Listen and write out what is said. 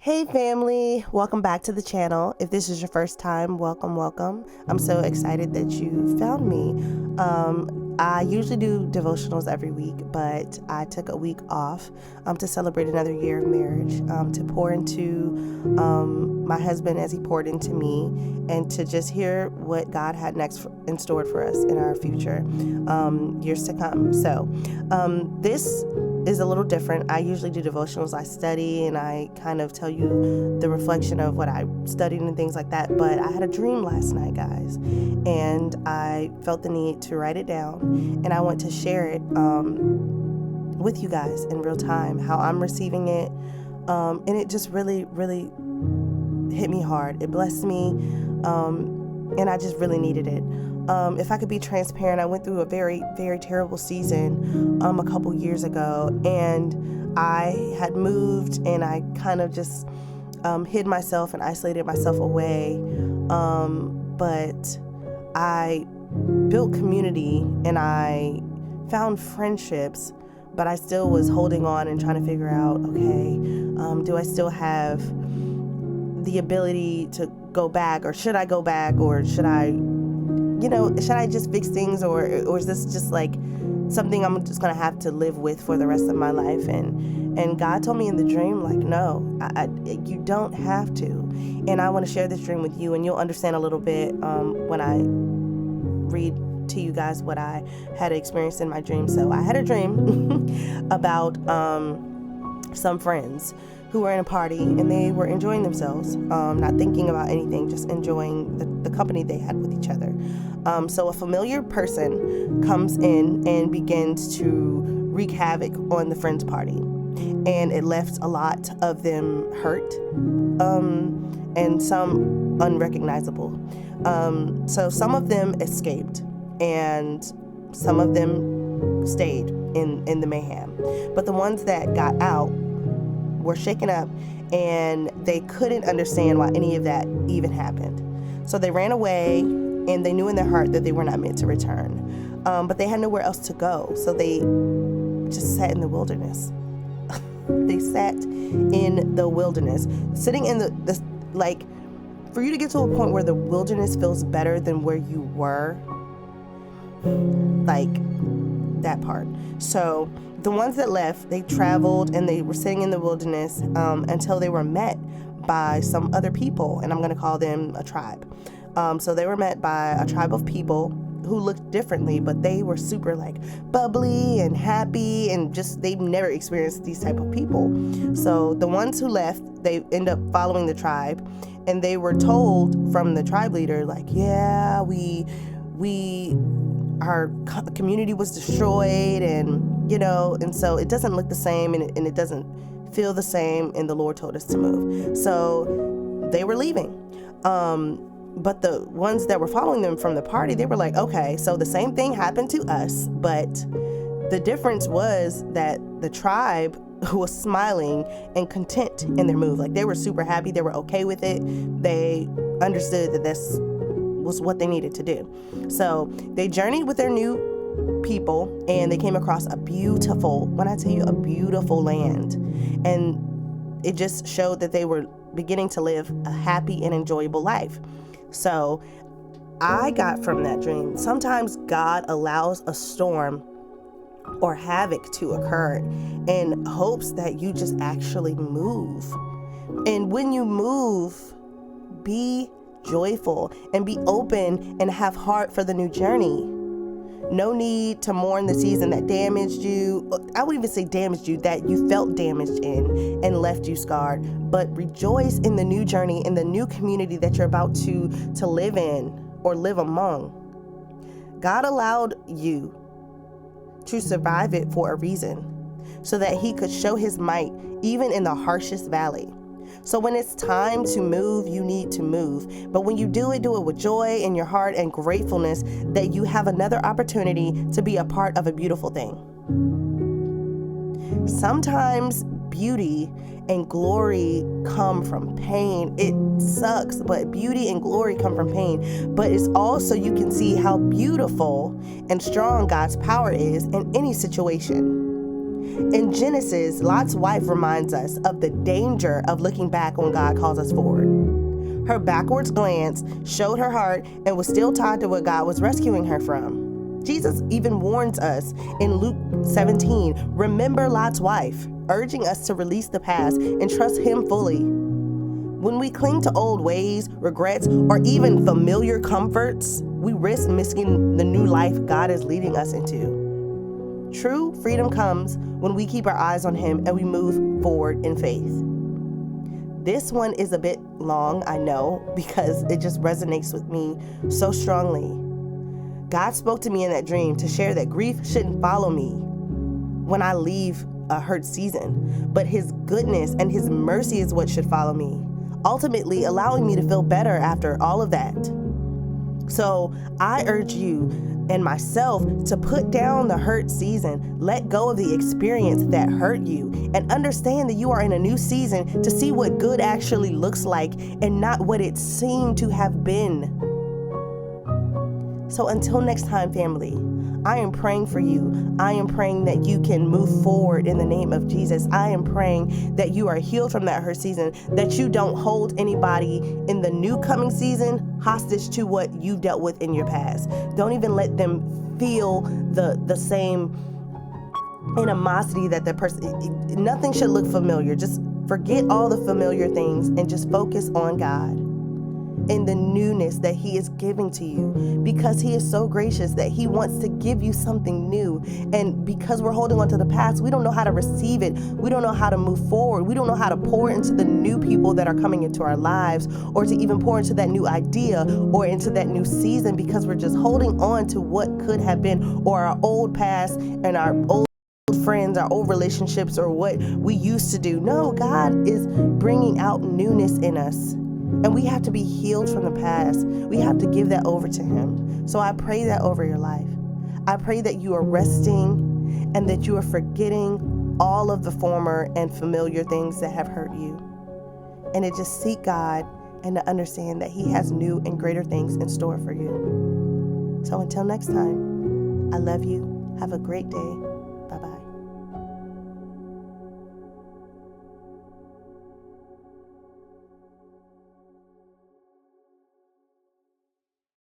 Hey family, welcome back to the channel. If this is your first time, welcome. I'm so excited that you found me. I usually do devotionals every week, but I took a week off to celebrate another year of marriage, to pour into my husband as he poured into me, and to just hear what God had next in store for us in our future years to come. So this is a little different. I usually do devotionals. I study and I kind of tell you the reflection of what I studied and things like that. But I had a dream last night, guys, and I felt the need to write it down, and I want to share it with you guys in real time, how I'm receiving it. And it just really hit me hard. It blessed me, and I just really needed it. If I could be transparent, I went through a very terrible season a couple years ago, and I had moved, and I kind of just hid myself and isolated myself away. But I built community and I found friendships, but I still was holding on and trying to figure out, okay, do I still have the ability to go back, or should I go back, or should I just fix things, or is this just like something I'm just gonna have to live with for the rest of my life? And God told me in the dream, like, no, you don't have to. And I want to share this dream with you, and you'll understand a little bit when I read to you guys what I had experienced in my dream. So I had a dream about some friends who were in a party, and they were enjoying themselves, not thinking about anything, just enjoying the company they had with each other. So a familiar person comes in and begins to wreak havoc on the friends' party, and it left a lot of them hurt, and some unrecognizable. So some of them escaped, and some of them stayed in the mayhem. But the ones that got out were shaken up, and they couldn't understand why any of that even happened. So they ran away, and they knew in their heart that they were not meant to return. But they had nowhere else to go, so they just sat in the wilderness. They sat in the wilderness, sitting in the like, for you to get to a point where the wilderness feels better than where you were, like that part. So the ones that left, they traveled and they were sitting in the wilderness until they were met by some other people, and I'm going to call them a tribe. So they were met by a tribe of people who looked differently, but they were super like bubbly and happy, and just they've never experienced these type of people. So the ones who left, they end up following the tribe, and they were told from the tribe leader, like, yeah, our community was destroyed, and and so it doesn't look the same, and it doesn't feel the same, and the Lord told us to move. So they were leaving. But the ones that were following them from the party, they were like, okay, so the same thing happened to us, but the difference was that the tribe was smiling and content in their move. Like, they were super happy. They were okay with it. They understood that this was what they needed to do. So they journeyed with their new people, and they came across a beautiful, when I tell you, a beautiful land. And it just showed that they were beginning to live a happy and enjoyable life. So I got from that dream, sometimes God allows a storm or havoc to occur in hopes that you just actually move. And when you move, be joyful and be open and have heart for the new journey. No need to mourn the season that damaged you. I would even say damaged you, that you felt damaged in and left you scarred. But rejoice in the new journey, in the new community that you're about to live in or live among. God allowed you to survive it for a reason, so that he could show his might even in the harshest valley. So when it's time to move, you need to move. But when you do it with joy in your heart and gratefulness that you have another opportunity to be a part of a beautiful thing. Sometimes beauty and glory come from pain. It sucks, but beauty and glory come from pain. But it's also, you can see how beautiful and strong God's power is in any situation. In Genesis, Lot's wife reminds us of the danger of looking back when God calls us forward. Her backwards glance showed her heart and was still tied to what God was rescuing her from. Jesus even warns us in Luke 17, remember Lot's wife, urging us to release the past and trust him fully. When we cling to old ways, regrets, or even familiar comforts, we risk missing the new life God is leading us into. True freedom comes when we keep our eyes on him and we move forward in faith. This one is a bit long, I know, because it just resonates with me so strongly. God spoke to me in that dream to share that grief shouldn't follow me when I leave a hurt season, but his goodness and his mercy is what should follow me, ultimately allowing me to feel better after all of that. So I urge you and myself to put down the hurt season, let go of the experience that hurt you, and understand that you are in a new season to see what good actually looks like and not what it seemed to have been. So until next time, family, I am praying for you. I am praying that you can move forward in the name of Jesus. I am praying that you are healed from that hurt season, that you don't hold anybody in the new coming season hostage to what you dealt with in your past. Don't even let them feel the same animosity that person. Nothing should look familiar. Just forget all the familiar things and just focus on God in the newness that he is giving to you, because he is so gracious that he wants to give you something new. And because we're holding on to the past, we don't know how to receive it. We don't know how to move forward. We don't know how to pour into the new people that are coming into our lives, or to even pour into that new idea or into that new season, because we're just holding on to what could have been, or our old past and our old friends, our old relationships, or what we used to do. No, God is bringing out newness in us. And we have to be healed from the past. We have to give that over to him. So I pray that over your life. I pray that you are resting and that you are forgetting all of the former and familiar things that have hurt you. And to just seek God and to understand that he has new and greater things in store for you. So until next time, I love you. Have a great day.